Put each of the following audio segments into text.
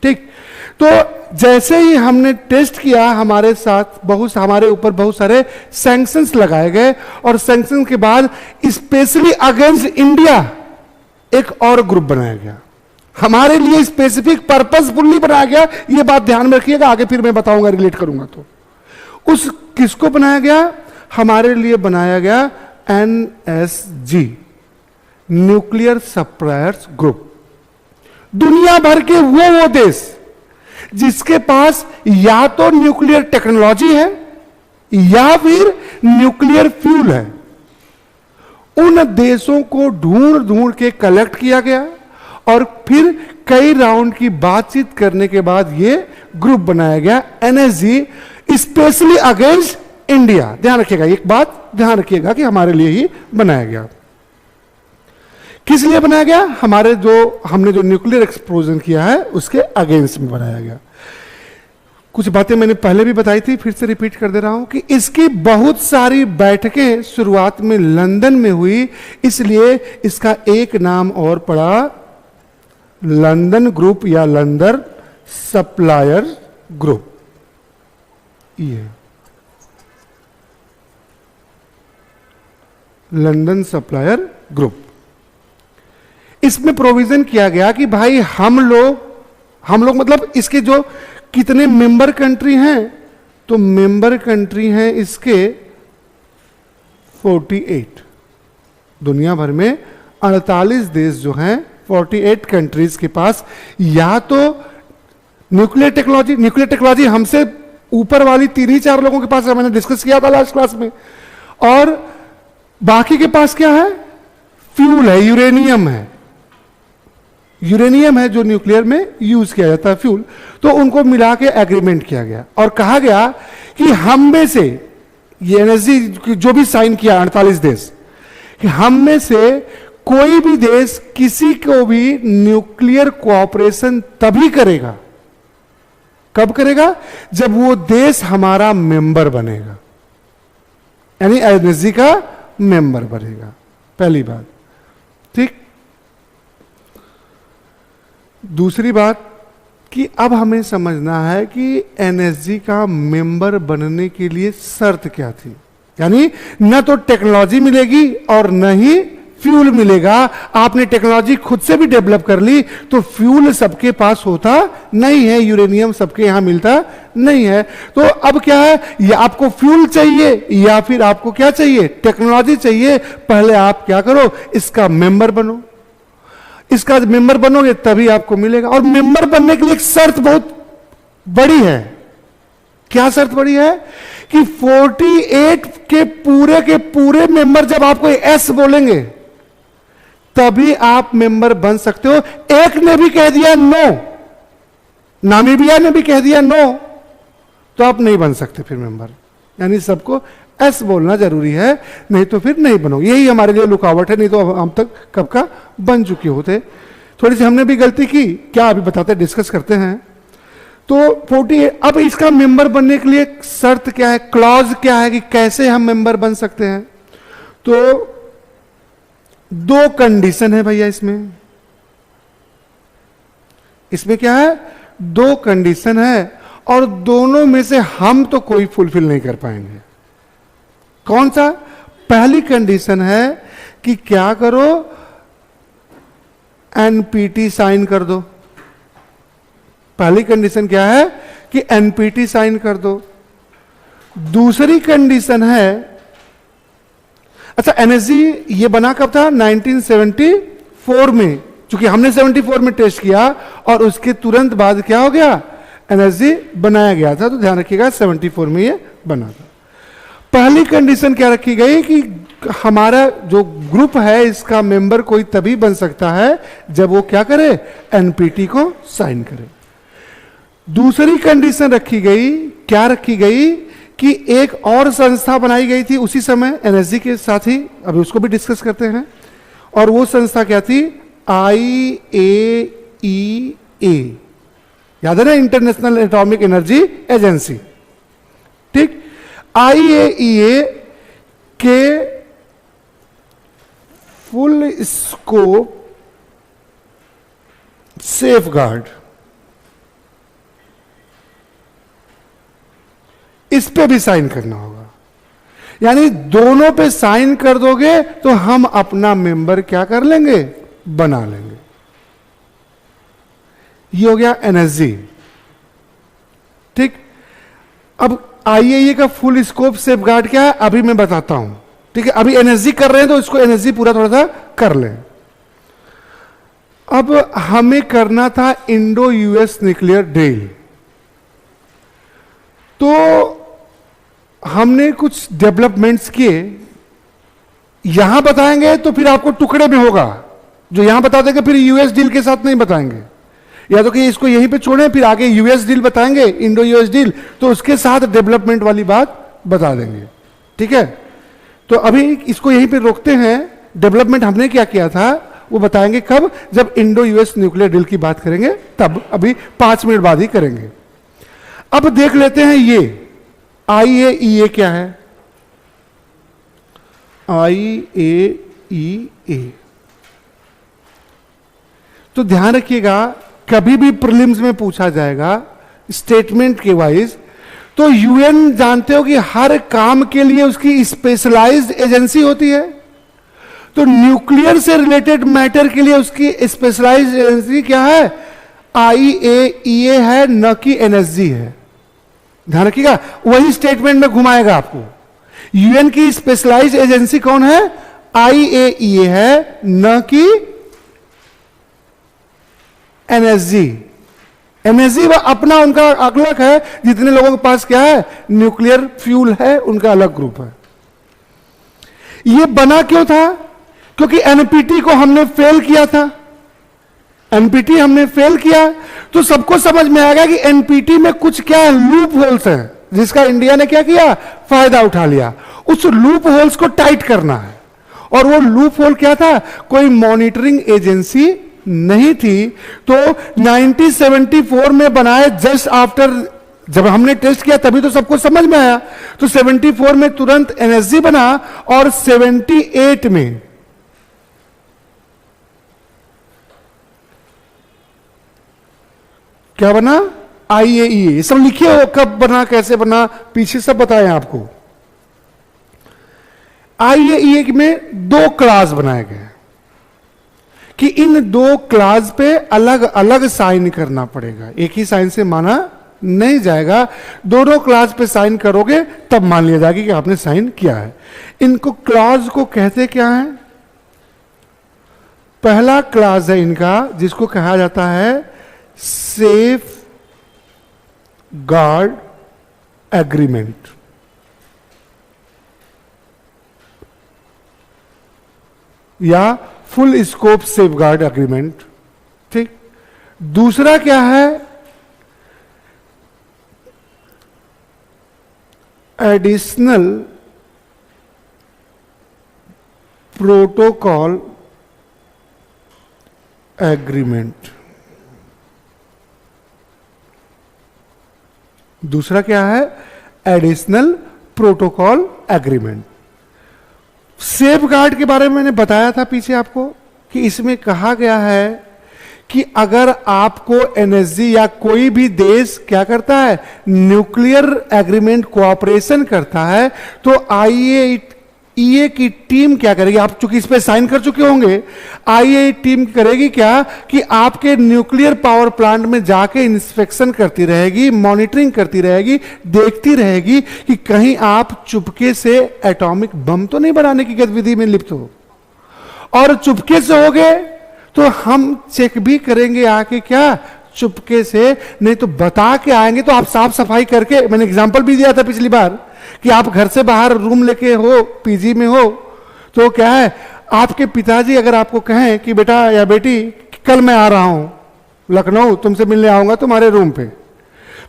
ठीक। तो जैसे ही हमने टेस्ट किया, हमारे साथ हमारे ऊपर बहुत सारे सैंक्शंस लगाए गए, और सैंक्शन के बाद स्पेशली अगेंस्ट इंडिया एक और ग्रुप बनाया गया, हमारे लिए स्पेसिफिक पर्पसफुली बनाया गया। ये बात ध्यान में रखिएगा, आगे फिर मैं बताऊंगा, रिलेट करूंगा। तो उस किसको बनाया गया? हमारे लिए बनाया गया NSG, न्यूक्लियर सप्लायर्स ग्रुप। दुनिया भर के वो देश जिसके पास या तो न्यूक्लियर टेक्नोलॉजी है या फिर न्यूक्लियर फ्यूल है, उन देशों को ढूंढ ढूंढ के कलेक्ट किया गया, और फिर कई राउंड की बातचीत करने के बाद ये ग्रुप बनाया गया NSG, स्पेशली अगेंस्ट इंडिया। ध्यान रखिएगा, एक बात ध्यान रखिएगा कि हमारे लिए ही बनाया गया। किस लिए बनाया गया? हमने जो न्यूक्लियर एक्सप्लोजन किया है उसके अगेंस्ट में बनाया गया। कुछ बातें मैंने पहले भी बताई थी, फिर से रिपीट कर दे रहा हूं कि इसकी बहुत सारी बैठकें शुरुआत में लंदन में हुई, इसलिए इसका एक नाम और पड़ा लंदन ग्रुप या लंदन सप्लायर ग्रुप। ये लंदन सप्लायर ग्रुप। इसमें प्रोविजन किया गया कि भाई हम लोग मतलब इसके जो कितने मेंबर कंट्री हैं, तो मेंबर कंट्री हैं इसके 48। दुनिया भर में 48 देश जो हैं, 48 कंट्रीज के पास या तो न्यूक्लियर टेक्नोलॉजी हमसे ऊपर वाली 3-4 लोगों के पास है, मैंने डिस्कस किया था लास्ट क्लास में, और बाकी के पास क्या है? फ्यूल है, यूरेनियम है जो न्यूक्लियर में यूज किया जाता है, फ्यूल। तो उनको मिला के एग्रीमेंट किया गया और कहा गया कि हम में से, ये एनर्जी जो भी साइन किया 48 देश, कि हम में से कोई भी देश किसी को भी न्यूक्लियर कोऑपरेशन तभी करेगा, कब करेगा? जब वो देश हमारा मेंबर बनेगा, यानी एनर्जी का मेंबर बनेगा। पहली बात, ठीक। दूसरी बात कि अब हमें समझना है कि एनएसजी का मेंबर बनने के लिए शर्त क्या थी। यानी न तो टेक्नोलॉजी मिलेगी और न ही फ्यूल मिलेगा। आपने टेक्नोलॉजी खुद से भी डेवलप कर ली तो फ्यूल सबके पास होता नहीं है, यूरेनियम सबके यहां मिलता नहीं है। तो अब क्या है, या आपको फ्यूल चाहिए या फिर आपको क्या चाहिए, टेक्नोलॉजी चाहिए। पहले आप क्या करो, इसका मेंबर बनो। इसका मेंबर बनोगे तभी आपको मिलेगा। और मेंबर बनने के लिए एक शर्त बहुत बड़ी है। क्या शर्त बड़ी है कि 48 के पूरे मेंबर जब आपको एस बोलेंगे तभी आप मेंबर बन सकते हो। एक ने भी कह दिया नो, नामीबिया ने भी कह दिया नो, तो आप नहीं बन सकते फिर मेंबर। यानी सबको एस बोलना जरूरी है, नहीं तो फिर नहीं बनोगे। यही हमारे लिए रुकावट है, नहीं तो हम तक कब का बन चुके होते। थोड़ी सी हमने भी गलती की, क्या अभी बताते, डिस्कस करते हैं। तो 48, अब इसका मेंबर बनने के लिए शर्त क्या है, क्लॉज क्या है कि कैसे हम मेंबर बन सकते हैं। तो 2 कंडीशन है भैया इसमें क्या है, 2 कंडीशन है और दोनों में से हम तो कोई फुलफिल नहीं कर पाएंगे। कौन सा? पहली कंडीशन है कि क्या करो, एनपीटी साइन कर दो। पहली कंडीशन क्या है कि एनपीटी साइन कर दो। दूसरी कंडीशन है, अच्छा एनएसजी ये बना कब था, 1974 में, क्योंकि हमने 74 में टेस्ट किया और उसके तुरंत बाद क्या हो गया, एनएसजी बनाया गया था। तो ध्यान रखिएगा 74 में ये बना था। पहली कंडीशन क्या रखी गई कि हमारा जो ग्रुप है इसका मेंबर कोई तभी बन सकता है जब वो क्या करे, एनपीटी को साइन करे। दूसरी कंडीशन रखी गई, क्या रखी गई कि एक और संस्था बनाई गई थी उसी समय एनएसजी के साथ ही, अभी उसको भी डिस्कस करते हैं। और वो संस्था क्या थी, IAEA, याद है ना, इंटरनेशनल एटॉमिक एनर्जी एजेंसी। ठीक, IAEA के फुल स्कोप सेफगार्ड इस पे भी साइन करना होगा। यानी दोनों पे साइन कर दोगे तो हम अपना मेंबर क्या कर लेंगे, बना लेंगे। ये हो गया एनएसजी। ठीक, अब आईएईए का फुल स्कोप सेफगार्ड क्या है अभी मैं बताता हूं। ठीक है, अभी एनएसजी कर रहे हैं तो इसको एनएसजी पूरा थोड़ा सा कर लें। अब हमें करना था इंडो यूएस न्यूक्लियर डील, तो हमने कुछ डेवलपमेंट्स किए। यहां बताएंगे तो फिर आपको टुकड़े में होगा, जो यहां बता देंगे फिर यूएस डील के साथ नहीं बताएंगे, या तो कि इसको यहीं पे छोड़ें फिर आगे यूएस डील बताएंगे, इंडो यूएस डील, तो उसके साथ डेवलपमेंट वाली बात बता देंगे। ठीक है, तो अभी इसको यहीं पे रोकते हैं। डेवलपमेंट हमने क्या किया था वो बताएंगे कब, जब इंडो यूएस न्यूक्लियर डील की बात करेंगे तब, अभी 5 मिनट बाद ही करेंगे। अब देख लेते हैं ये आईएईए क्या है। आईएईए तो ध्यान रखिएगा, कभी भी प्रीलिम्स में पूछा जाएगा स्टेटमेंट के वाइज, तो यूएन जानते हो कि हर काम के लिए उसकी स्पेशलाइज्ड एजेंसी होती है। तो न्यूक्लियर से रिलेटेड मैटर के लिए उसकी स्पेशलाइज्ड एजेंसी क्या है, आईएईए है, न कि एनएसजी है। ध्यान रखिएगा, वही स्टेटमेंट में घुमाएगा आपको। यूएन की स्पेशलाइज्ड एजेंसी कौन है, आईएईए है, न कि एनएसजी। एनएसजी वह अपना उनका अलग है, जितने लोगों के पास क्या है न्यूक्लियर फ्यूल है उनका अलग ग्रुप है। यह बना क्यों था, क्योंकि एनपीटी को हमने फेल किया था। एनपीटी हमने फेल किया तो सबको समझ में आएगा कि एनपीटी में कुछ क्या लूप होल्स है, जिसका इंडिया ने क्या किया, फायदा उठा लिया। उस लूप होल्स को टाइट करना है। और वो लूप होल क्या था, कोई मॉनिटरिंग एजेंसी नहीं थी। तो 1974 में बनाए, जस्ट आफ्टर, जब हमने टेस्ट किया तभी तो सबको समझ में आया। तो 74 में तुरंत एनएसजी बना और 78 में क्या बना, आईएईए। सब लिखिए हो कब बना, कैसे बना, पीछे सब बताएं आपको। आईएईए में 2 क्लास बनाए गए कि इन 2 क्लास पे अलग अलग साइन करना पड़ेगा, एक ही साइन से माना नहीं जाएगा। दोनों क्लास पे साइन करोगे तब मान लिया जाएगा कि आपने साइन किया है। इनको क्लास को कहते क्या है, पहला क्लास है इनका जिसको कहा जाता है सेफ गार्ड एग्रीमेंट। या full scope safe guard agreement. ठीक, दूसरा क्या है, एडिशनल प्रोटोकॉल एग्रीमेंट। दूसरा क्या है, additional protocol agreement. Safe guard के बारे में मैंने बताया था पीछे आपको कि इसमें कहा गया है कि अगर आपको एनएसजी या कोई भी देश क्या करता है, न्यूक्लियर एग्रीमेंट कोऑपरेशन करता है, तो आईएईए की टीम क्या करेगी, आप चूंकि इस पे साइन कर चुके होंगे, आईएईए टीम करेगी क्या कि आपके न्यूक्लियर पावर प्लांट में जाके इंस्पेक्शन करती रहेगी, मॉनिटरिंग करती रहेगी, देखती रहेगी कि कहीं आप चुपके से एटॉमिक बम तो नहीं बनाने की गतिविधि में लिप्त हो। और चुपके से होगे तो हम चेक भी करेंगे आके, क्या चुपके से, नहीं तो बता के आएंगे। तो आप साफ सफाई करके, मैंने एग्जांपल भी दिया था पिछली बार कि आप घर से बाहर रूम लेके हो, पीजी में हो, तो क्या है, आपके पिताजी अगर आपको कहें कि बेटा या बेटी कल मैं आ रहा हूं लखनऊ, तुमसे मिलने आऊंगा तुम्हारे रूम पे,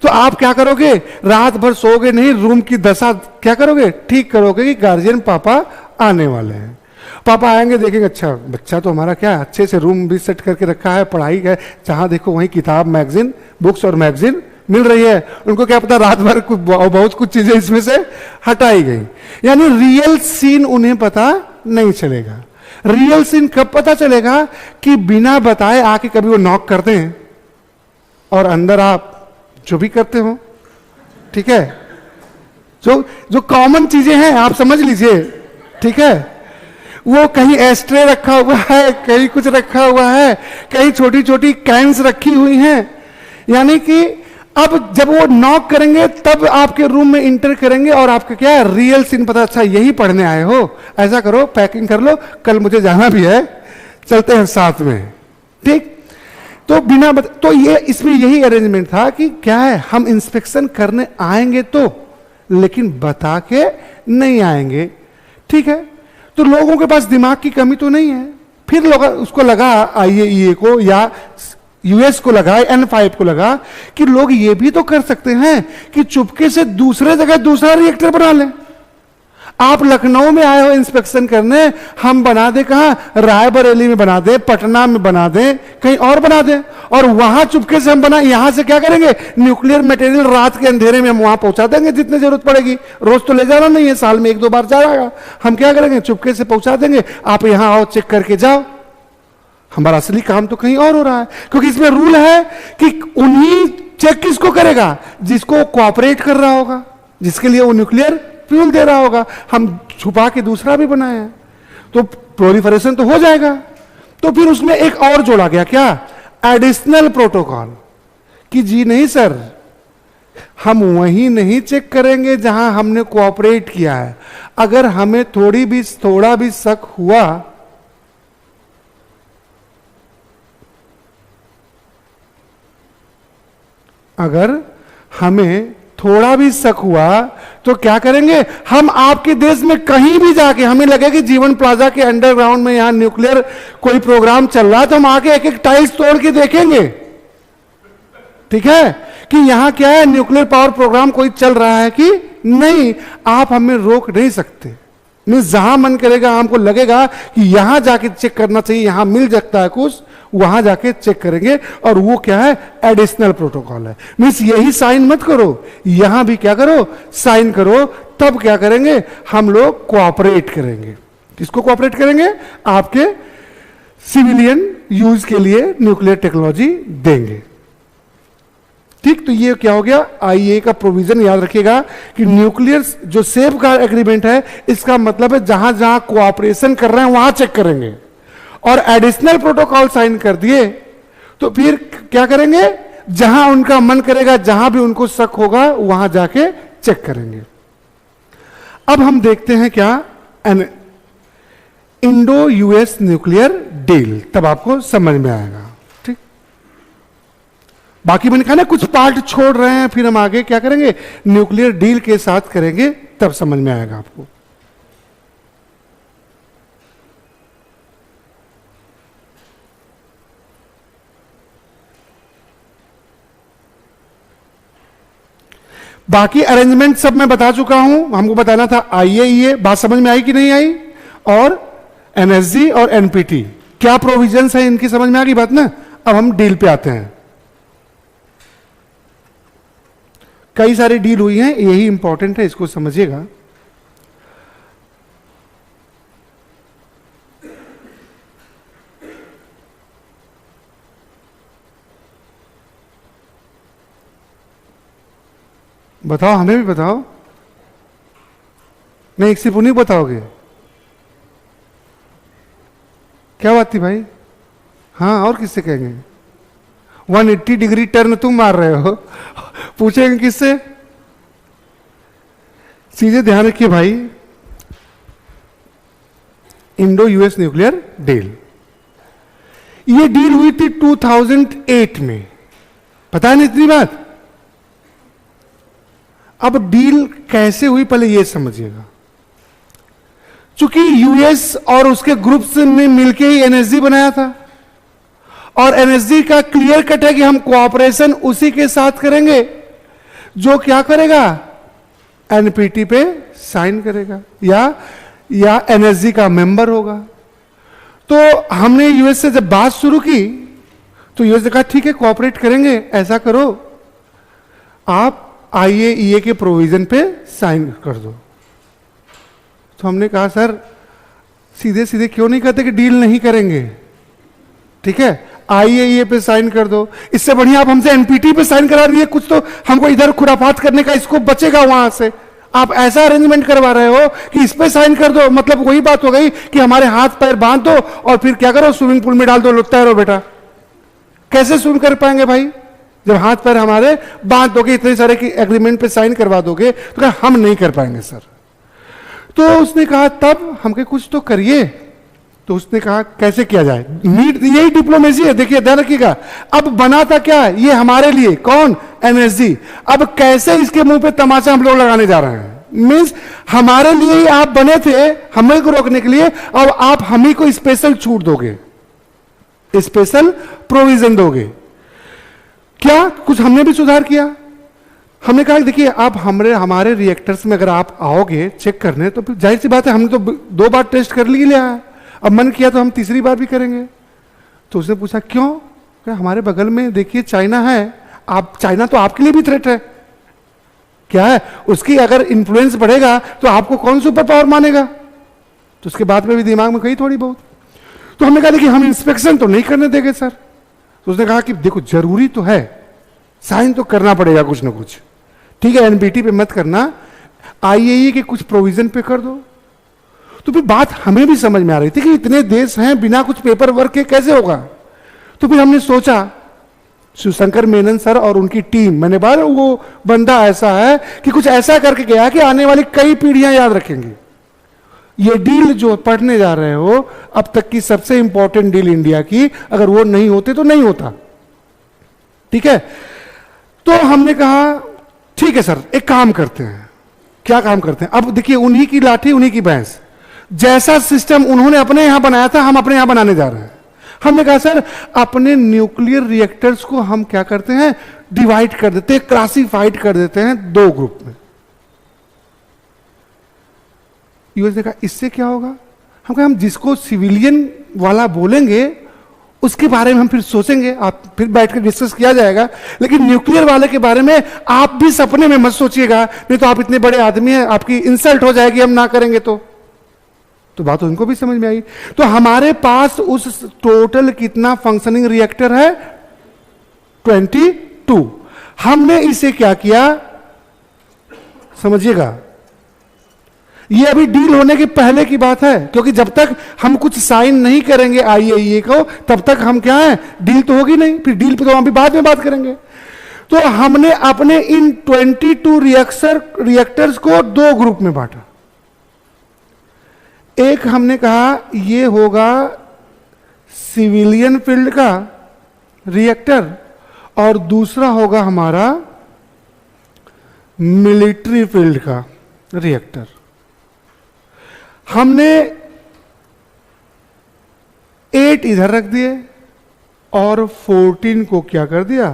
तो आप क्या करोगे, रात भर सोओगे नहीं, रूम की दशा क्या करोगे, ठीक करोगे कि गार्जियन पापा आने वाले हैं। पापा आएंगे, देखेंगे अच्छा बच्चा तो हमारा क्या अच्छे से रूम भी सेट करके रखा है, पढ़ाई है, जहां देखो वहीं किताब, मैगजीन, बुक्स और मैगजीन मिल रही है। उनको क्या पता रात भर बहुत कुछ चीजें इसमें से हटाई गई। यानी रियल सीन उन्हें पता नहीं चलेगा। रियल सीन कब पता चलेगा कि बिना बताए आके कभी वो नॉक करते हैं और अंदर आप जो भी करते हो, ठीक है, जो जो कॉमन चीजें हैं आप समझ लीजिए, ठीक है। वो कहीं एस्ट्रे रखा हुआ है, कहीं कुछ रखा हुआ है, कहीं छोटी छोटी कैंस रखी हुई हैं। यानी कि अब जब वो नॉक करेंगे तब आपके रूम में इंटर करेंगे और आपका क्या है, रियल सीन पता, अच्छा यही पढ़ने आए हो, ऐसा करो पैकिंग कर लो, कल मुझे जाना भी है, चलते हैं साथ में, ठीक। तो तो ये इसमें यही अरेंजमेंट था कि क्या है, हम इंस्पेक्शन करने आएंगे तो, लेकिन बता के नहीं आएंगे, ठीक है। तो लोगों के पास दिमाग की कमी तो नहीं है। फिर लोग उसको लगा, IAEA को या US को लगा, N5 को लगा कि लोग ये भी तो कर सकते हैं कि चुपके से दूसरे जगह दूसरा रिएक्टर बना लें। आप लखनऊ में आए हो इंस्पेक्शन करने, हम बना दे कहां, रायबरेली में बना दे, पटना में बना दे, कहीं और बना दे, और वहां चुपके से हम बना, यहां से क्या करेंगे, न्यूक्लियर मटेरियल रात के अंधेरे में हम वहां पहुंचा देंगे जितनी जरूरत पड़ेगी। रोज तो ले जाना नहीं है, साल में 1-2 बार जाएगा, हम क्या करेंगे, चुपके से पहुंचा देंगे, आप यहां आओ चेक करके जाओ। हमारा असली काम तो कहीं और हो रहा है, क्योंकि इसमें रूल है कि उन्हीं चेक किसको करेगा, जिसको कोऑपरेट कर रहा होगा, जिसके लिए वो न्यूक्लियर फ्यूल दे रहा होगा। हम छुपा के दूसरा भी बनाए हैं तो प्रोलिफरेशन तो हो जाएगा। तो फिर उसमें एक और जोड़ा गया, क्या, एडिशनल प्रोटोकॉल, कि जी नहीं सर, हम वहीं नहीं चेक करेंगे जहां हमने कोऑपरेट किया है। अगर हमें थोड़ा भी शक हुआ, अगर हमें थोड़ा भी शक हुआ तो क्या करेंगे, हम आपके देश में कहीं भी जाके, हमें लगे कि जीवन प्लाजा के अंडरग्राउंड में यहां न्यूक्लियर कोई प्रोग्राम चल रहा है, तो हम आके एक एक टाइल्स तोड़ के देखेंगे, ठीक है, कि यहां क्या है, न्यूक्लियर पावर प्रोग्राम कोई चल रहा है कि नहीं। आप हमें रोक नहीं सकते, नहीं, जहां मन करेगा, हमको लगेगा कि यहां जाके चेक करना चाहिए, यहां मिल सकता है कुछ, वहां जाके चेक करेंगे। और वो क्या है, एडिशनल प्रोटोकॉल है। मींस यही साइन मत करो, यहां भी क्या करो, साइन करो, तब क्या करेंगे, हम लोग कोऑपरेट करेंगे। किसको कोऑपरेट करेंगे, आपके सिविलियन यूज के लिए न्यूक्लियर टेक्नोलॉजी देंगे, ठीक। तो ये क्या हो गया, IAEA का प्रोविजन याद रखिएगा कि न्यूक्लियर जो सेफ गार्ड एग्रीमेंट है, इसका मतलब है जहां जहां कोऑपरेशन कर रहे हैं वहां चेक करेंगे। और एडिशनल प्रोटोकॉल साइन कर दिए तो फिर क्या करेंगे, जहां उनका मन करेगा, जहां भी उनको शक होगा, वहां जाके चेक करेंगे। अब हम देखते हैं क्या, इंडो US न्यूक्लियर डील, तब आपको समझ में आएगा, ठीक। बाकी मैंने कहा ना कुछ पार्ट छोड़ रहे हैं, फिर हम आगे क्या करेंगे, न्यूक्लियर डील के साथ करेंगे, तब समझ में आएगा आपको। बाकी अरेंजमेंट सब मैं बता चुका हूं, हमको बताना था IAEA, बात समझ में आई कि नहीं आई, और NSG और NPT क्या प्रोविजंस है इनकी, समझ में आ गई बात ना। अब हम डील पे आते हैं। कई सारी डील हुई हैं, यही इंपॉर्टेंट है, इसको समझिएगा। बताओ, हमें भी बताओ, नहीं सिर्फ उन्हीं बताओगे, क्या बात थी भाई, हाँ और किससे कहेंगे, 180 डिग्री टर्न तुम मार रहे हो, पूछेंगे किससे, चीजें ध्यान रखिए भाई। इंडो US न्यूक्लियर डील, ये डील हुई थी 2008 में, पता है ना इतनी बात। अब डील कैसे हुई पहले ये समझिएगा। चूंकि US और उसके ग्रुप्स ने मिलकर ही NSG बनाया था, और NSG का क्लियर कट है कि हम कोऑपरेशन उसी के साथ करेंगे जो क्या करेगा, NPT पे साइन करेगा या NSG का मेंबर होगा। तो हमने US से जब बात शुरू की तो US ने कहा ठीक है कोऑपरेट करेंगे, ऐसा करो आप IAEA के प्रोविजन पे साइन कर दो। तो हमने कहा सर सीधे सीधे क्यों नहीं कहते कि डील नहीं करेंगे, ठीक है IAEA पे साइन कर दो, इससे बढ़िया आप हमसे NPT पे साइन करा दीजिए, कुछ तो हमको इधर खुरापात करने का स्कोप बचेगा वहां से। आप ऐसा अरेंजमेंट करवा रहे हो कि इस पे साइन कर दो, मतलब वही बात हो गई कि हमारे हाथ पैर बांध दो और फिर क्या करो, स्विमिंग पूल में डाल दो, तैरो बेटा। कैसे स्विम कर पाएंगे भाई जब हाथ पैर हमारे बांध दोगे, इतने सारे की एग्रीमेंट पे साइन करवा दोगे? तो कहा हम नहीं कर पाएंगे सर। तो उसने कहा तब हमके कुछ तो करिए। तो उसने कहा कैसे किया जाए, नीड, यही डिप्लोमेसी है। देखिए ध्यान रखिएगा, अब बना था क्या ये हमारे लिए, कौन, एनएसजी। अब कैसे इसके मुंह पे तमाचा हम लोग लगाने जा रहे हैं, मीन्स हमारे लिए ही आप बने थे, हमें को रोकने के लिए, अब आप हम ही को स्पेशल छूट दोगे, स्पेशल प्रोविजन दोगे। क्या कुछ हमने भी सुधार किया? हमने कहा देखिए आप हमारे रिएक्टर्स में अगर आप आओगे चेक करने तो फिर जाहिर सी बात है, हमने तो 2 बार टेस्ट कर लिया है, अब मन किया तो हम तीसरी बार भी करेंगे। तो उसने पूछा क्यों? क्या हमारे बगल में देखिए चाइना है, आप, चाइना तो आपके लिए भी थ्रेट है। क्या है उसकी अगर इन्फ्लुएंस बढ़ेगा तो आपको कौन सुपर पावर मानेगा? तो उसके बाद में भी दिमाग में कही थोड़ी बहुत। तो हमने कहा देखिए हम इंस्पेक्शन तो नहीं करने देंगे सर। तो उसने कहा कि देखो जरूरी तो है, साइन तो करना पड़ेगा कुछ ना कुछ, ठीक है, एनबीटी पे मत करना, आईएई के कुछ प्रोविजन पे कर दो। तो फिर बात हमें भी समझ में आ रही थी कि इतने देश हैं, बिना कुछ पेपर वर्क के कैसे होगा। तो फिर हमने सोचा, शिवशंकर मेनन सर और उनकी टीम, मैंने बार वो बंदा ऐसा है कि कुछ ऐसा करके गया कि आने वाली कई पीढ़ियां याद रखेंगे। ये डील जो पढ़ने जा रहे हो, अब तक की सबसे इंपॉर्टेंट डील इंडिया की, अगर वो नहीं होते तो नहीं होता, ठीक है। तो हमने कहा ठीक है सर, एक काम करते हैं। क्या काम करते हैं? अब देखिए उन्हीं की लाठी उन्हीं की भैंस, जैसा सिस्टम उन्होंने अपने यहां बनाया था हम अपने यहां बनाने जा रहे हैं। हमने कहा सर अपने न्यूक्लियर रिएक्टर्स को हम क्या करते हैं, डिवाइड कर देते हैं, क्लासिफाइड कर देते हैं 2 ग्रुप में। यूएस ने कहा इससे क्या होगा? हम कहा हम जिसको सिविलियन वाला बोलेंगे उसके बारे में हम फिर सोचेंगे, आप फिर बैठकर डिस्कस किया जाएगा, लेकिन न्यूक्लियर वाले के बारे में आप भी सपने में मत सोचिएगा, नहीं तो आप इतने बड़े आदमी हैं, आपकी इंसल्ट हो जाएगी हम ना करेंगे तो बात उनको भी समझ में आई। तो हमारे पास उस टोटल कितना फंक्शनिंग रिएक्टर है? 22। हमने इसे क्या किया समझिएगा, ये अभी डील होने के पहले की बात है, क्योंकि जब तक हम कुछ साइन नहीं करेंगे आईएईए को तब तक हम क्या है, डील तो होगी नहीं, फिर डील पे तो हम भी बाद में बात करेंगे। तो हमने अपने इन 22 रिएक्टर्स को 2 ग्रुप में बांटा। एक हमने कहा ये होगा सिविलियन फील्ड का रिएक्टर और दूसरा होगा हमारा मिलिट्री फील्ड का रिएक्टर। हमने 8 इधर रख दिए और 14 को क्या कर दिया,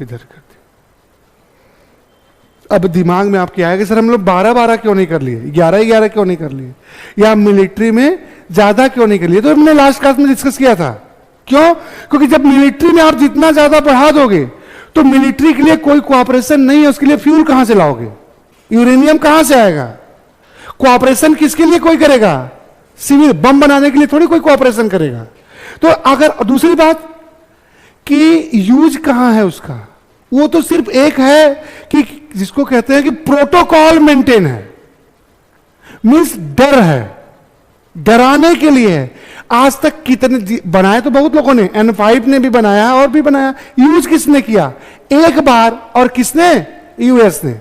इधर कर दिया। अब दिमाग में आपके आएगा सर हम लोग 12-12 क्यों नहीं कर लिए, 11-11 क्यों नहीं कर लिए, या मिलिट्री में ज्यादा क्यों नहीं कर लिए? तो हमने लास्ट क्लास में डिस्कस किया था। क्यों? क्योंकि जब मिलिट्री में आप जितना ज्यादा बढ़ा दोगे तो मिलिट्री के लिए कोई कोऑपरेशन नहीं है, उसके लिए फ्यूल कहां से लाओगे, यूरेनियम कहां से आएगा? कोऑपरेशन किसके लिए कोई करेगा? सिविल बम बनाने के लिए थोड़ी कोई कोऑपरेशन करेगा। तो अगर दूसरी बात कि यूज कहां है उसका, वो तो सिर्फ एक है कि जिसको कहते हैं कि प्रोटोकॉल मेंटेन है, मींस डर है, डराने के लिए है। आज तक कितने बनाए तो बहुत लोगों ने, N5 ने भी बनाया और भी बनाया, यूज किसने किया? एक बार, और किसने? यूएस ने।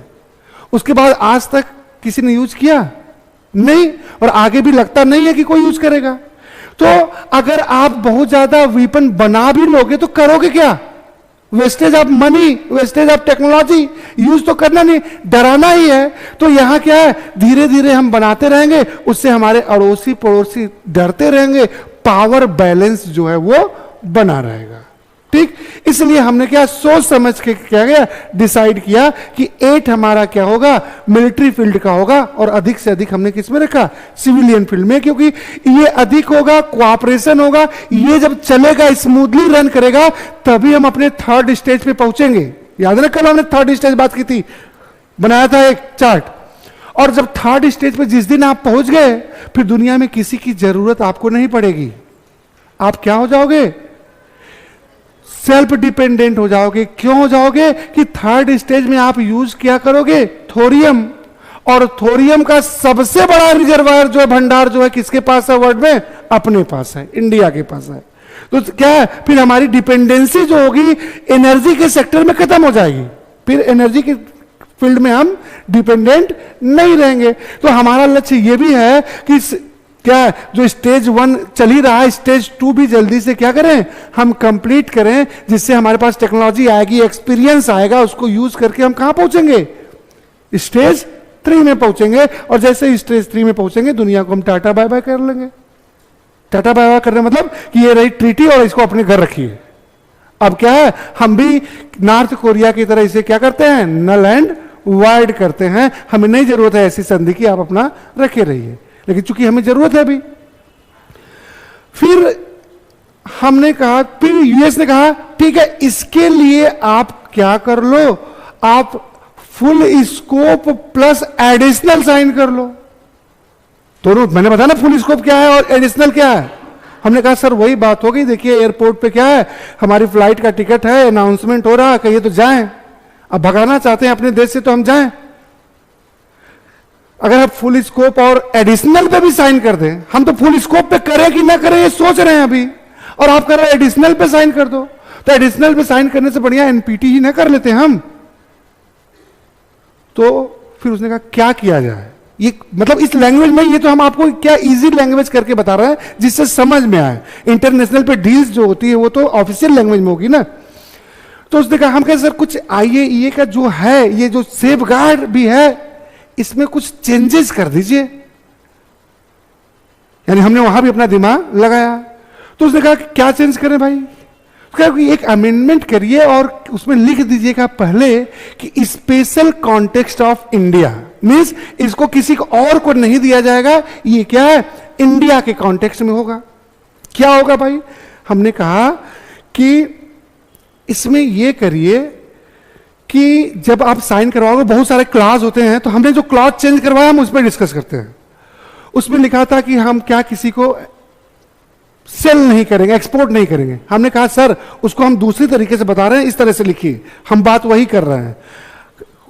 उसके बाद आज तक किसी ने यूज किया नहीं, और आगे भी लगता नहीं है कि कोई यूज करेगा। तो अगर आप बहुत ज्यादा वेपन बना भी लोगे तो करोगे क्या? Wastage of money, wastage of technology, use तो करना नहीं, डराना ही है। तो यहां क्या है, धीरे धीरे हम बनाते रहेंगे, उससे हमारे अड़ोसी पड़ोसी डरते रहेंगे, पावर बैलेंस जो है वो बना रहेगा। ठीक, इसलिए हमने क्या सोच समझ के क्या गया, डिसाइड किया कि 8 हमारा क्या होगा, मिलिट्री फील्ड का होगा, और अधिक से अधिक हमने किस में रखा, सिविलियन फील्ड में, क्योंकि ये अधिक होगा, कोऑपरेशन होगा, ये जब चलेगा, स्मूथली रन करेगा, तभी हम अपने 3rd स्टेज पे पहुंचेंगे। याद है ना, कल हमने 3rd स्टेज बात की थी, बनाया था एक चार्ट। और जब 3rd स्टेज पे जिस दिन आप पहुंच गए, फिर दुनिया में किसी की जरूरत आपको नहीं पड़ेगी। आप क्या हो जाओगे, सेल्फ डिपेंडेंट हो जाओगे। क्यों हो जाओगे कि 3rd स्टेज में आप यूज किया करोगे थोरियम, और थोरियम का सबसे बड़ा रिजर्वायर जो है, भंडार जो है, किसके पास है वर्ल्ड में? अपने पास है, इंडिया के पास है। तो क्या है, फिर हमारी डिपेंडेंसी जो होगी एनर्जी के सेक्टर में खत्म हो जाएगी, फिर एनर्जी के फील्ड में हम डिपेंडेंट नहीं रहेंगे। तो हमारा लक्ष्य यह भी है कि क्या जो स्टेज 1 चल ही रहा है, स्टेज 2 भी जल्दी से क्या करें, हम कंप्लीट करें, जिससे हमारे पास टेक्नोलॉजी आएगी, एक्सपीरियंस आएगा, उसको यूज करके हम कहां पहुंचेंगे? स्टेज 3 में पहुंचेंगे। और जैसे ही स्टेज 3 में पहुंचेंगे, दुनिया को हम टाटा बाय बाय कर लेंगे। टाटा बाय बाय करने मतलब कि ये रही ट्रीटी और इसको अपने घर रखिए। अब क्या है, हम भी नॉर्थ कोरिया की तरह इसे क्या करते हैं, नल एंड वाइड करते हैं। हमें नहीं जरूरत है ऐसी संधि की, आप अपना रखे रहिए, लेकिन चूंकि हमें जरूरत है अभी। फिर हमने कहा, फिर यूएस ने कहा ठीक है, इसके लिए आप क्या कर लो, आप full scope plus additional sign कर लो। दोनों मैंने बताया ना, फुल स्कोप क्या है और एडिशनल क्या है। हमने कहा सर वही बात हो गई, देखिए एयरपोर्ट पे क्या है, हमारी फ्लाइट का टिकट है, अनाउंसमेंट हो रहा है, कहिए तो जाएं। अब भगाना चाहते हैं अपने देश से तो हम जाएं। अगर आप फुल स्कोप और एडिशनल पे भी साइन कर दें, हम तो फुल स्कोप पे करें कि ना करें ये सोच रहे हैं अभी, और आप कर रहे हैं एडिशनल पे साइन कर दो। तो एडिशनल पे साइन करने से बढ़िया एनपीटी ही ना कर लेते हम। तो फिर उसने कहा क्या किया जाए, ये मतलब इस लैंग्वेज में, ये तो हम आपको क्या इजी लैंग्वेज करके बता रहे हैं जिससे समझ में आए। इंटरनेशनल पे डील्स जो होती है वो तो ऑफिशियल लैंग्वेज में होगी ना। तो उसने कहा, हम कहे सर कुछ आईएईए का जो है, ये जो सेफगार्ड भी है, इसमें कुछ चेंजेस कर दीजिए। यानी हमने वहां भी अपना दिमाग लगाया। तो उसने कहा कि क्या चेंज करें भाई? कहा कि एक अमेंडमेंट करिए और उसमें लिख दीजिएगा पहले कि special context of India, means इसको किसी को और को नहीं दिया जाएगा, ये क्या है, इंडिया के कॉन्टेक्स्ट में होगा। क्या होगा भाई? हमने कहा कि इसमें यह करिए कि जब आप साइन करवाओगे, बहुत सारे क्लॉज होते हैं, तो हमने जो क्लॉज चेंज करवाया हम उस पर डिस्कस करते हैं। उसमें लिखा था कि हम क्या किसी को सेल नहीं करेंगे, एक्सपोर्ट नहीं करेंगे। हमने कहा सर उसको हम दूसरी तरीके से बता रहे हैं, इस तरह से लिखिए, हम बात वही कर रहे हैं।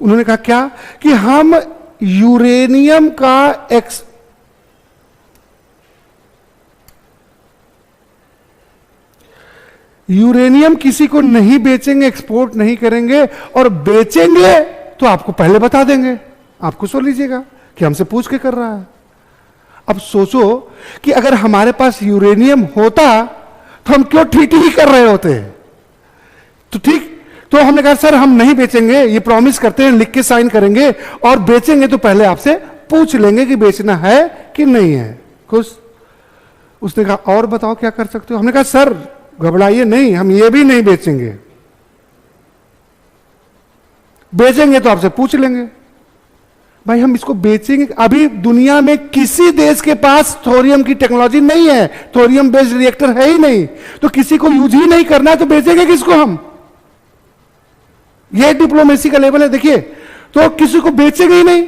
उन्होंने कहा क्या, कि हम यूरेनियम का यूरेनियम किसी को नहीं बेचेंगे, एक्सपोर्ट नहीं करेंगे, और बेचेंगे तो आपको पहले बता देंगे, आपको सोच लीजिएगा कि हमसे पूछ के कर रहा है। अब सोचो कि अगर हमारे पास यूरेनियम होता तो हम क्यों ट्रीटी ही कर रहे होते? तो ठीक, तो हमने कहा सर हम नहीं बेचेंगे, ये प्रॉमिस करते हैं, लिख के साइन करेंगे, और बेचेंगे तो पहले आपसे पूछ लेंगे कि बेचना है कि नहीं है। खुश? उसने कहा और बताओ क्या कर सकते हो? हमने कहा सर घबराइए नहीं, हम ये भी नहीं बेचेंगे, बेचेंगे तो आपसे पूछ लेंगे। भाई हम इसको बेचेंगे, अभी दुनिया में किसी देश के पास थोरियम की टेक्नोलॉजी नहीं है, थोरियम बेस्ड रिएक्टर है ही नहीं, तो किसी को यूज ही नहीं करना है, तो बेचेंगे किसको हम? यह डिप्लोमेसी का लेवल है, देखिए। तो किसी को बेचेंगे ही नहीं।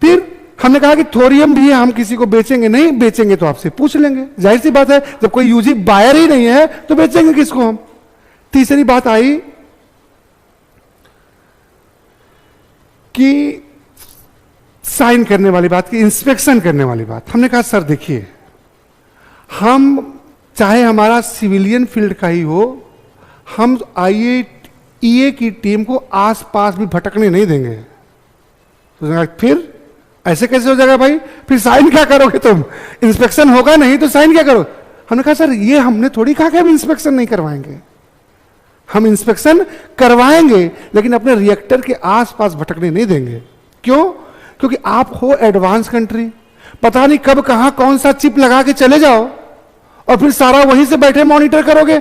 फिर हमने कहा कि थोरियम भी है, हम किसी को बेचेंगे नहीं, बेचेंगे तो आपसे पूछ लेंगे, जाहिर सी बात है, जब कोई यूजी बायर ही नहीं है तो बेचेंगे किसको हम? तीसरी बात आई कि साइन करने वाली बात, की इंस्पेक्शन करने वाली बात। हमने कहा सर देखिए, हम चाहे हमारा सिविलियन फील्ड का ही हो, हम आईएईए की टीम को आसपास भी भटकने नहीं देंगे। तो फिर ऐसे कैसे हो जाएगा भाई? फिर साइन क्या करोगे तुम? इंस्पेक्शन होगा नहीं तो साइन क्या करो? हमने कहा सर ये हमने थोड़ी कहा कि हम इंस्पेक्शन नहीं करवाएंगे, हम इंस्पेक्शन करवाएंगे लेकिन अपने रिएक्टर के आसपास भटकने नहीं देंगे। क्यों? क्योंकि आप हो एडवांस कंट्री, पता नहीं कब कहां कौन सा चिप लगा के चले जाओ और फिर सारा वहीं से बैठे मॉनिटर करोगे,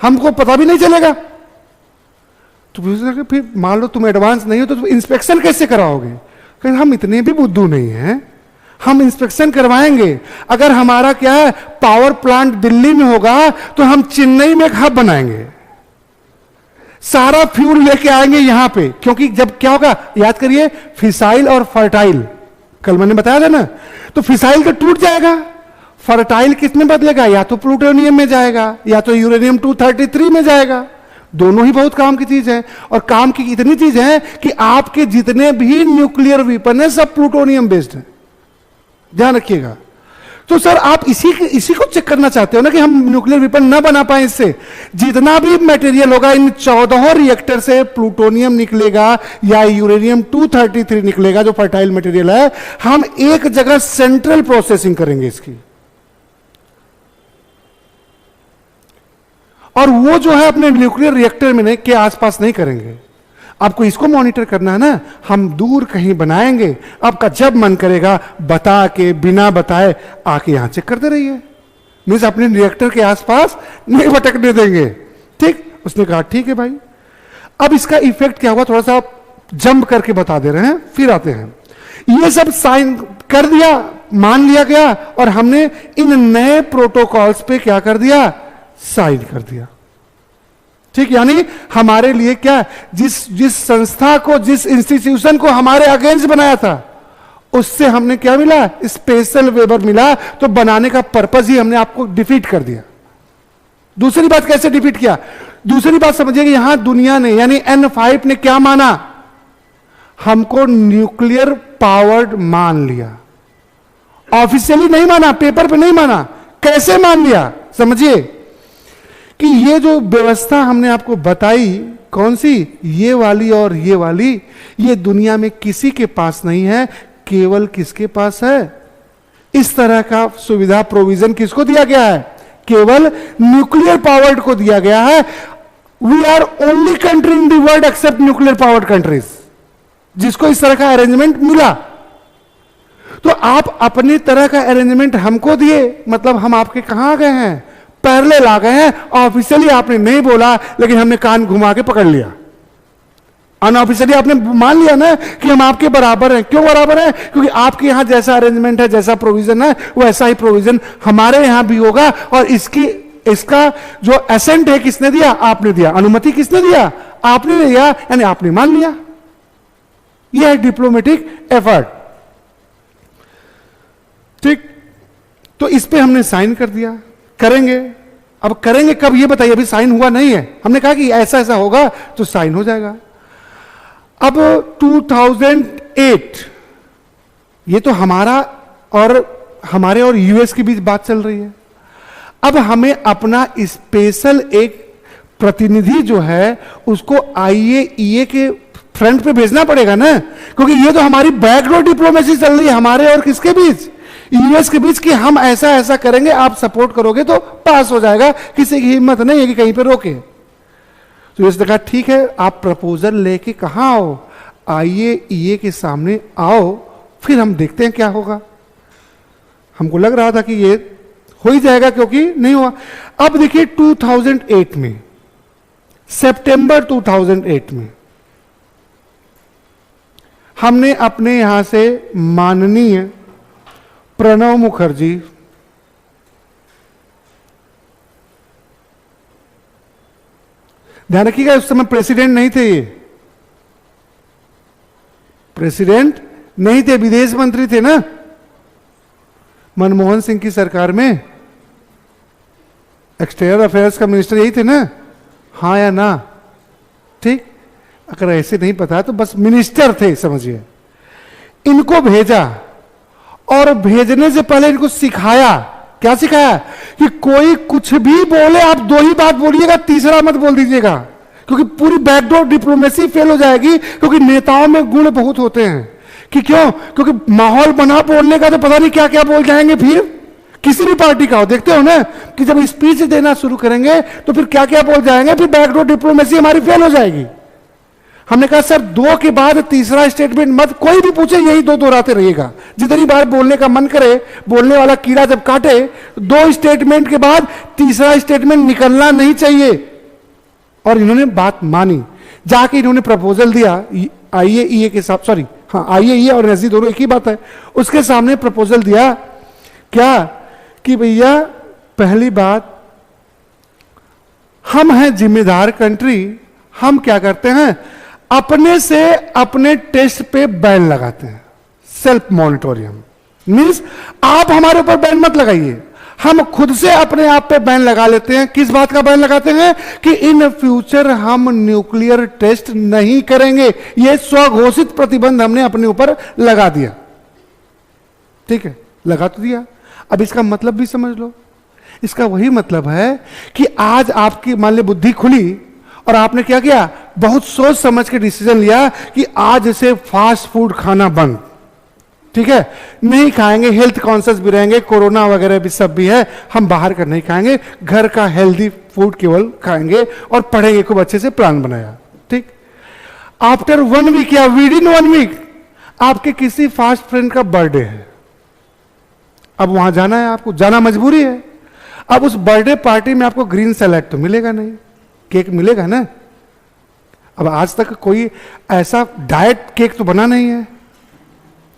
हमको पता भी नहीं चलेगा। तो फिर मान लो तुम एडवांस नहीं हो तो तुम इंस्पेक्शन कैसे कराओगे? क्योंकि हम इतने भी बुद्धू नहीं हैं, हम इंस्पेक्शन करवाएंगे। अगर हमारा क्या है पावर प्लांट दिल्ली में होगा तो हम चेन्नई में एक हब बनाएंगे, सारा फ्यूल लेके आएंगे यहां पे, क्योंकि जब क्या होगा याद करिए, फिसाइल और फर्टाइल, कल मैंने बताया था ना, तो फिसाइल तो टूट जाएगा, फर्टाइल किस में बदलेगा? या तो प्लूटोनियम में जाएगा या तो यूरेनियम 233 में जाएगा। दोनों ही बहुत काम की चीज है, और काम की इतनी चीज है कि आपके जितने भी न्यूक्लियर वेपन है सब प्लूटोनियम बेस्ड है, ध्यान रखिएगा। तो सर आप इसी को चेक करना चाहते हो ना कि हम न्यूक्लियर वेपन ना बना पाए इससे। जितना भी मटेरियल होगा इन 14 रिएक्टर से प्लूटोनियम निकलेगा या यूरेनियम 233 निकलेगा जो फर्टाइल मटेरियल है, हम एक जगह सेंट्रल प्रोसेसिंग करेंगे इसकी, और वो जो है अपने न्यूक्लियर रिएक्टर में के आसपास नहीं करेंगे। आपको इसको मॉनिटर करना है ना, हम दूर कहीं बनाएंगे, आपका जब मन करेगा बता के बिना बताए आके यहां चेक करते रहिए, मीन्स अपने रिएक्टर के आसपास नहीं भटकने देंगे। ठीक, उसने कहा ठीक है भाई। अब इसका इफेक्ट क्या हुआ, थोड़ा सा जंप करके बता दे रहे हैं, फिर आते हैं। ये सब साइन कर दिया, मान लिया गया, और हमने इन नए प्रोटोकॉल्स पे क्या कर दिया, साइन कर दिया। ठीक, यानी हमारे लिए क्या, जिस संस्था को, जिस इंस्टीट्यूशन को हमारे अगेंस्ट बनाया था, उससे हमने क्या मिला, स्पेशल वेबर मिला। तो बनाने का पर्पस ही हमने आपको डिफीट कर दिया। दूसरी बात कैसे डिफीट किया, दूसरी बात समझिए कि यहां दुनिया ने यानी N5 ने क्या माना, हमको न्यूक्लियर पावर्ड मान लिया। ऑफिशियली नहीं माना, पेपर पे नहीं माना, कैसे मान लिया समझिए कि ये जो व्यवस्था हमने आपको बताई, कौन सी, ये वाली और ये वाली, ये दुनिया में किसी के पास नहीं है, केवल किसके पास है, इस तरह का सुविधा प्रोविजन किसको दिया गया है, केवल न्यूक्लियर पावर्ड को दिया गया है। We are only country in the world except nuclear powered countries जिसको इस तरह का अरेंजमेंट मिला। तो आप अपनी तरह का अरेंजमेंट हमको दिए, मतलब हम आपके कहां आ गए हैं, पैरेलल आ गए हैं। ऑफिशियली आपने नहीं बोला, लेकिन हमने कान घुमा के पकड़ लिया। अनऑफिशियली आपने मान लिया ना कि हम आपके बराबर हैं। क्यों बराबर हैं, क्योंकि आपके यहां जैसा अरेंजमेंट है, जैसा प्रोविजन है, वैसा ही प्रोविजन हमारे यहां भी होगा। और इसका जो एसेंट है किसने दिया, आपने दिया। अनुमति किसने दिया, आपने दिया, यानी आपने मान लिया। यह है डिप्लोमेटिक एफर्ट। ठीक, तो इस पे हमने साइन कर दिया, करेंगे। अब करेंगे कब ये बताइए, अभी साइन हुआ नहीं है। हमने कहा कि ऐसा ऐसा होगा तो साइन हो जाएगा। अब 2008, ये तो हमारे और यूएस के बीच बात चल रही है। अब हमें अपना स्पेशल एक प्रतिनिधि जो है उसको IAEA के फ्रंट पे भेजना पड़ेगा ना, क्योंकि ये तो हमारी बैकडोर डिप्लोमेसी चल रही है हमारे और किसके बीच, यूएस के बीच, कि हम ऐसा ऐसा करेंगे, आप सपोर्ट करोगे तो पास हो जाएगा। किसी की हिम्मत नहीं है कि कहीं पे रोके। तो इसने कहा ठीक है, आप प्रपोजल लेके कहां आओ, IAEA के सामने आओ, फिर हम देखते हैं क्या होगा। हमको लग रहा था कि ये हो ही जाएगा, क्योंकि नहीं हुआ। अब देखिए 2008 में, सितंबर 2008 में हमने अपने यहां से माननीय प्रणव मुखर्जी, ध्यान रखिएगा उस समय प्रेसिडेंट नहीं थे, ये प्रेसिडेंट नहीं थे, विदेश मंत्री थे ना, मनमोहन सिंह की सरकार में एक्सटर्नल अफेयर्स का मिनिस्टर यही थे ना, हाँ या ना। ठीक, अगर ऐसे नहीं पता तो बस मिनिस्टर थे समझिए। इनको भेजा, और भेजने से पहले इनको सिखाया, क्या सिखाया, कि कोई कुछ भी बोले आप दो ही बात बोलिएगा, तीसरा मत बोल दीजिएगा, क्योंकि पूरी बैकडोर डिप्लोमेसी फेल हो जाएगी। क्योंकि नेताओं में गुण बहुत होते हैं कि क्यों, क्योंकि माहौल बना बोलने का तो पता नहीं क्या क्या बोल जाएंगे। फिर किसी भी पार्टी का हो, देखते हो ना कि जब स्पीच देना शुरू करेंगे तो फिर क्या क्या बोल जाएंगे, फिर बैकडोर डिप्लोमेसी हमारी फेल हो जाएगी। हमने कहा सर दो के बाद तीसरा स्टेटमेंट मत, कोई भी पूछे यही दो दोहराते रहिएगा। जितनी बार बोलने का मन करे, बोलने वाला कीड़ा जब काटे, दो स्टेटमेंट के बाद तीसरा स्टेटमेंट निकलना नहीं चाहिए। और इन्होंने बात मानी, जाके इन्होंने प्रपोजल दिया IAEA के साथ, सॉरी हाँ IAEA और NSG दोनों एक ही बात है, उसके सामने प्रपोजल दिया क्या कि भैया पहली बात, हम हैं जिम्मेदार कंट्री, हम क्या करते हैं, अपने से अपने टेस्ट पे बैन लगाते हैं, सेल्फ मॉनिटोरियम। मींस आप हमारे ऊपर बैन मत लगाइए, हम खुद से अपने आप पे बैन लगा लेते हैं। किस बात का बैन लगाते हैं? कि इन फ्यूचर हम न्यूक्लियर टेस्ट नहीं करेंगे। यह स्वघोषित प्रतिबंध हमने अपने ऊपर लगा दिया। ठीक है, लगा तो दिया। अब इसका मतलब भी समझ लो। इसका वही मतलब है कि आज आपकी मान ली बुद्धि खुली और आपने क्या किया, बहुत सोच समझ के डिसीजन लिया कि आज से फास्ट फूड खाना बंद। ठीक है, नहीं खाएंगे, हेल्थ कॉन्शियस भी रहेंगे, कोरोना वगैरह भी सब भी है, हम बाहर का नहीं खाएंगे, घर का हेल्दी फूड केवल खाएंगे और पढ़ेंगे, खूब अच्छे से प्लान बनाया। ठीक, आफ्टर 1 वीक या विद इन 1 वीक आपके किसी फास्ट फ्रेंड का बर्थडे है। अब वहां जाना है, आपको जाना मजबूरी है। अब उस बर्थडे पार्टी में आपको ग्रीन सैलेड तो मिलेगा नहीं, केक मिलेगा ना। अब आज तक कोई ऐसा डाइट केक तो बना नहीं है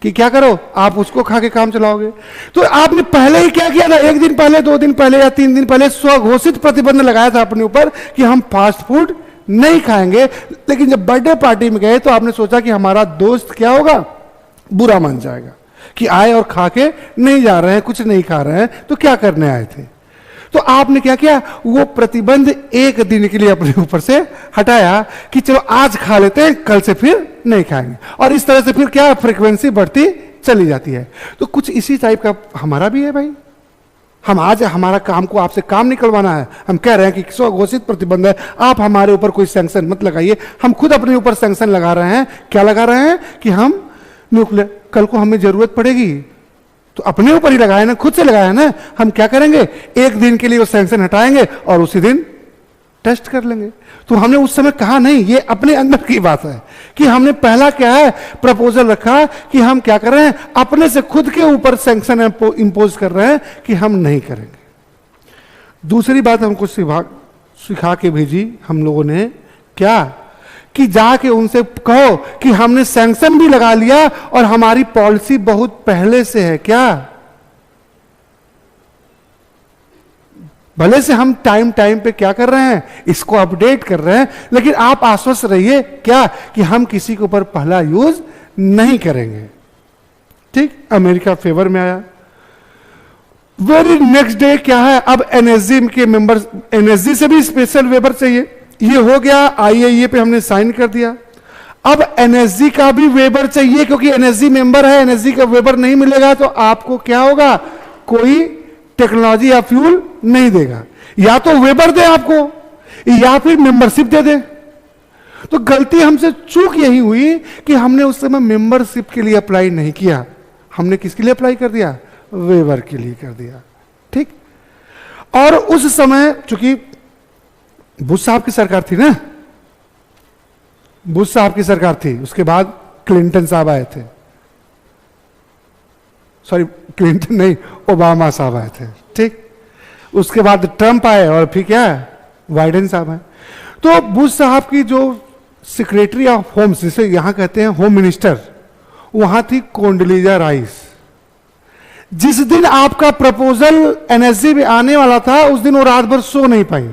कि क्या करो आप उसको खा के काम चलाओगे। तो आपने पहले ही क्या किया था, 1 दिन पहले, 2 दिन पहले या 3 दिन पहले स्वघोषित प्रतिबंध लगाया था अपने ऊपर कि हम फास्ट फूड नहीं खाएंगे। लेकिन जब बर्थडे पार्टी में गए तो आपने सोचा कि हमारा दोस्त क्या होगा, बुरा मान जाएगा कि आए और खा के नहीं जा रहे हैं, कुछ नहीं खा रहे हैं, तो क्या करने आए थे। तो आपने क्या किया, वो प्रतिबंध 1 दिन के लिए अपने ऊपर से हटाया कि चलो आज खा लेते हैं, कल से फिर नहीं खाएंगे। और इस तरह से फिर क्या फ्रीक्वेंसी बढ़ती चली जाती है। तो कुछ इसी टाइप का हमारा भी है भाई। हम आज हमारा काम को आपसे काम निकलवाना है, हम कह रहे हैं कि स्वघोषित प्रतिबंध है, आप हमारे ऊपर कोई सैंक्शन मत लगाइए। हम खुद अपने ऊपर सैंक्शन लगा रहे हैं। क्या लगा रहे हैं कि हम न्यूक्लियर, कल को हमें जरूरत पड़ेगी तो अपने ऊपर ही लगाया ना, खुद से लगाया ना। हम क्या करेंगे, 1 दिन के लिए वो सैंक्शन हटाएंगे और उसी दिन टेस्ट कर लेंगे। तो हमने उस समय कहा नहीं, ये अपने अंदर की बात है कि हमने पहला क्या है, प्रपोजल रखा कि हम क्या कर रहे हैं, अपने से खुद के ऊपर सैंक्शन इंपोज कर रहे हैं कि हम नहीं करेंगे। दूसरी बात हमको सिखा के भेजी हम लोगों ने क्या, कि जाके उनसे कहो कि हमने सैंक्शन भी लगा लिया और हमारी पॉलिसी बहुत पहले से है। क्या भले से हम टाइम टाइम पे क्या कर रहे हैं, इसको अपडेट कर रहे हैं, लेकिन आप आश्वस्त रहिए क्या कि हम किसी के ऊपर पहला यूज नहीं करेंगे। ठीक, अमेरिका फेवर में आया। वेरी नेक्स्ट डे क्या है, अब एनएसजी के मेंबर्स, एनएसजी से भी स्पेशल वेबर चाहिए। ये हो गया, आईएईए पे हमने साइन कर दिया। अब एनएसजी का भी वेबर चाहिए क्योंकि एनएसजी मेंबर है, एनएसजी का वेबर नहीं मिलेगा तो आपको क्या होगा, कोई टेक्नोलॉजी या फ्यूल नहीं देगा। या तो वेबर दे आपको या फिर मेंबरशिप दे दे। तो गलती हमसे चूक यही हुई कि हमने उस समय मेंबरशिप के लिए अप्लाई नहीं किया, हमने किसके लिए अप्लाई कर दिया, वेबर के लिए कर दिया। ठीक, और उस समय चूंकि बुश साहब की सरकार थी ना, बुश साहब की सरकार थी, उसके बाद क्लिंटन साहब आए थे, सॉरी क्लिंटन नहीं, ओबामा साहब आए थे। ठीक, उसके बाद ट्रंप आए और फिर क्या, बाइडेन साहब आए। तो बुश साहब की जो सेक्रेटरी ऑफ होम, जिसे यहां कहते हैं होम मिनिस्टर, वहां थी कोंडलीजा राइस। जिस दिन आपका प्रपोजल एनएसजी में आने वाला था उस दिन वो रात भर सो नहीं पाई।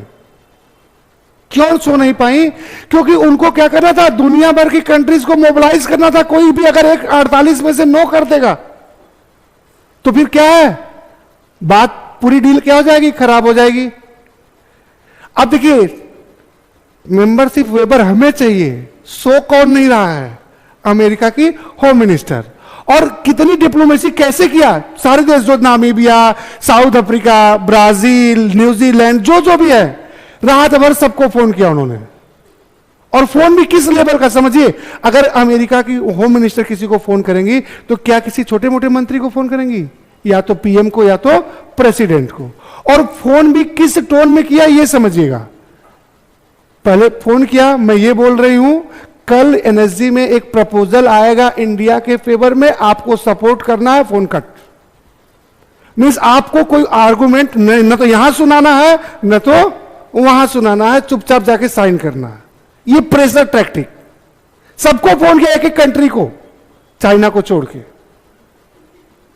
क्यों सो नहीं पाई, क्योंकि उनको क्या करना था, दुनिया भर की कंट्रीज को मोबिलाइज करना था। कोई भी अगर 48 में से नो कर देगा तो फिर क्या है, बात पूरी डील क्या हो जाएगी, खराब हो जाएगी। अब देखिए, मेंबरशिप वेबर हमें चाहिए, सो कौन नहीं रहा है, अमेरिका की होम मिनिस्टर। और कितनी डिप्लोमेसी कैसे किया, सारे देश, जो Namibia, south Africa, Brazil, New Zealand, जो भी है, रात भर सबको फोन किया उन्होंने। और फोन भी किस लेवल का समझिए, अगर अमेरिका की होम मिनिस्टर किसी को फोन करेंगी तो क्या किसी छोटे मोटे मंत्री को फोन करेंगी, या तो पीएम को या तो प्रेसिडेंट को। और फोन भी किस टोन में किया ये समझिएगा। पहले फोन किया, मैं ये बोल रही हूं कल एनएसजी में एक प्रपोजल आएगा इंडिया के फेवर में, आपको सपोर्ट करना है, फोन कट। मीन्स आपको कोई आर्गुमेंट न तो यहां सुनाना है न तो वहां सुनाना है, चुपचाप जाके साइन करना है। ये प्रेशर टैक्टिक, सबको फोन किया, एक एक कंट्री को, चाइना को छोड़ के।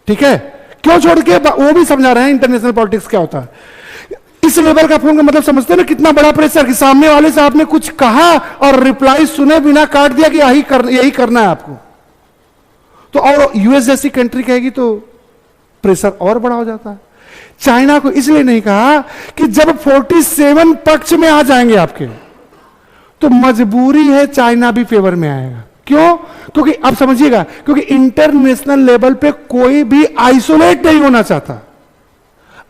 ठीक है, क्यों छोड़ के, वो भी समझा रहे हैं इंटरनेशनल पॉलिटिक्स क्या होता है। इस लेवल का फोन का मतलब समझते हैं ना, कितना बड़ा प्रेशर कि सामने वाले से आपने कुछ कहा और रिप्लाई सुने बिना काट दिया कि यही करना है आपको। तो और यूएस जैसी कंट्री कहेगी तो प्रेशर और बड़ा हो जाता है। चाइना को इसलिए नहीं कहा कि जब 47 पक्ष में आ जाएंगे आपके, तो मजबूरी है चाइना भी फेवर में आएगा। क्यों? क्योंकि अब समझिएगा, क्योंकि इंटरनेशनल लेवल पे कोई भी आइसोलेट नहीं होना चाहता।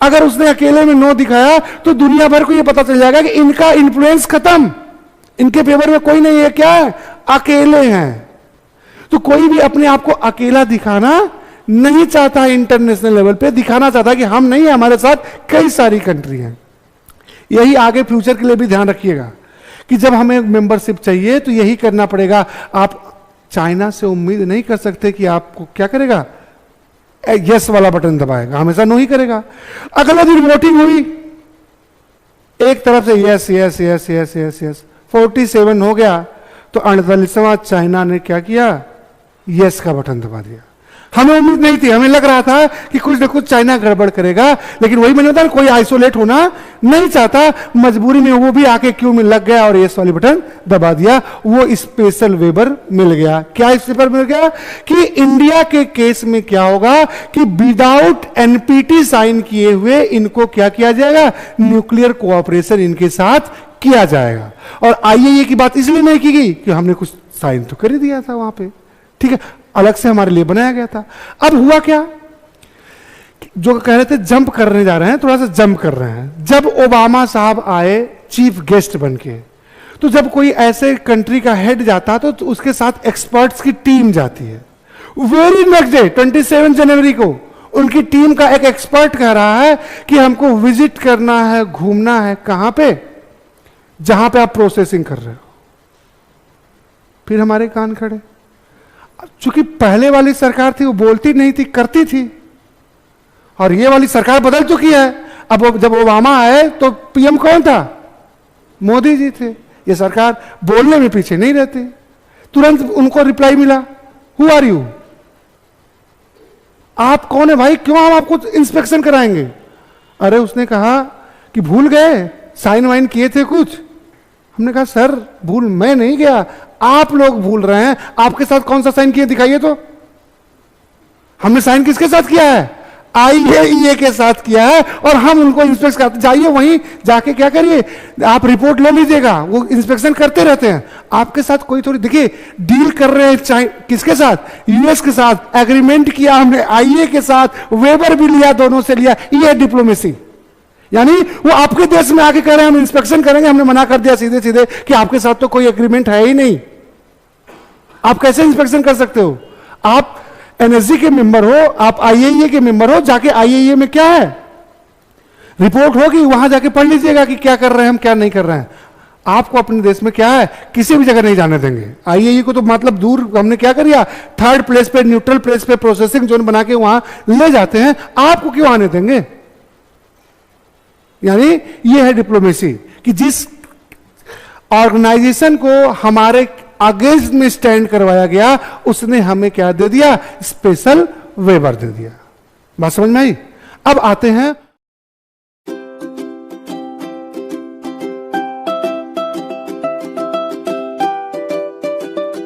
अगर उसने अकेले में नो दिखाया तो दुनिया भर को यह पता चल जाएगा कि इनका इन्फ्लुएंस खत्म, इनके फेवर में कोई नहीं है। क्या है? अकेले हैं। तो कोई भी अपने आप को अकेला दिखाना नहीं चाहता है, इंटरनेशनल लेवल पे दिखाना चाहता है कि हम नहीं है, हमारे साथ कई सारी कंट्री हैं। यही आगे फ्यूचर के लिए भी ध्यान रखिएगा कि जब हमें मेंबरशिप चाहिए तो यही करना पड़ेगा। आप चाइना से उम्मीद नहीं कर सकते कि आपको क्या करेगा, यस वाला बटन दबाएगा, हमेशा नो ही करेगा। अगला दिन वोटिंग हुई, एक तरफ से yes yes yes yes yes yes 47 हो गया, तो 48वां चाइना ने क्या किया, यस का बटन दबा दिया। हमें उम्मीद नहीं थी, हमें लग रहा था कि कुछ ना कुछ चाइना गड़बड़ करेगा, लेकिन वही मैंने बताया, कोई आइसोलेट होना नहीं चाहता, मजबूरी में वो भी आके क्यू में लग गया और यस वाली बटन दबा दिया। वो स्पेशल वेबर मिल गया। क्या स्पेशल मिल गया कि इंडिया के केस में क्या होगा कि विदाउट एनपीटी साइन किए हुए इनको क्या किया जाएगा, न्यूक्लियर कोऑपरेशन इनके साथ किया जाएगा। और आईएईए की बात इसलिए नहीं की गई कि हमने कुछ साइन तो कर ही दिया था वहां पे, ठीक है, अलग से हमारे लिए बनाया गया था। अब हुआ क्या, जो कह रहे थे जंप करने जा रहे हैं, थोड़ा सा जंप कर रहे हैं। जब ओबामा साहब आए चीफ गेस्ट बनके, तो जब कोई ऐसे कंट्री का हेड जाता तो उसके साथ एक्सपर्ट्स की टीम जाती है। वेरी नेक्स्ट डे 27 जनवरी को उनकी टीम का एक एक्सपर्ट कह रहा है कि हमको विजिट करना है, घूमना है। कहां पे? जहां पे आप प्रोसेसिंग कर रहे हो। फिर हमारे कान खड़े, चूंकि पहले वाली सरकार थी वो बोलती नहीं थी, करती थी, और ये वाली सरकार बदल चुकी है। अब जब ओबामा आए तो पीएम कौन था? मोदी जी थे। ये सरकार बोलने में पीछे नहीं रहती। तुरंत उनको रिप्लाई मिला, हु आर यू, आप कौन है भाई, क्यों हम आपको इंस्पेक्शन कराएंगे? अरे उसने कहा कि भूल गए, साइन वाइन किए थे कुछ। हमने कहा सर भूल मैं नहीं गया, आप लोग भूल रहे हैं। आपके साथ कौन सा साइन किया दिखाइए तो। हमने साइन किसके साथ किया है? आईएईए के साथ किया है, और हम उनको इंस्पेक्शन करते। जाइए वहीं जाके क्या करिए, आप रिपोर्ट ले लीजिएगा, वो इंस्पेक्शन करते रहते हैं। आपके साथ कोई थोड़ी, देखिए डील कर रहे हैं किसके साथ, यूएस के साथ। एग्रीमेंट किया हमने आईए के साथ, वेबर भी लिया, दोनों से लिया। ये डिप्लोमेसी। यानी वो आपके देश में आके कह रहे हैं हम इंस्पेक्शन करेंगे, हमने मना कर दिया सीधे सीधे कि आपके साथ तो कोई एग्रीमेंट है ही नहीं, आप कैसे इंस्पेक्शन कर सकते हो? आप एनएसजी के मेंबर हो, आप आईएईए के मेंबर हो, जाके आईएईए में क्या है रिपोर्ट होगी, वहां जाके पढ़ लीजिएगा कि क्या कर रहे हैं हम, क्या नहीं कर रहे हैं। आपको अपने देश में क्या है, किसी भी जगह नहीं जाने देंगे। आईएईए को तो मतलब दूर, हमने क्या किया, थर्ड प्लेस पे, न्यूट्रल प्लेस पे प्रोसेसिंग जोन बना के वहां ले जाते हैं। आपको क्यों आने देंगे? यानी यह है डिप्लोमेसी कि जिस ऑर्गेनाइजेशन को हमारे अगेंस्ट में स्टैंड करवाया गया, उसने हमें क्या दे दिया, स्पेशल वेबर दे दिया। बात समझ में आई? अब आते हैं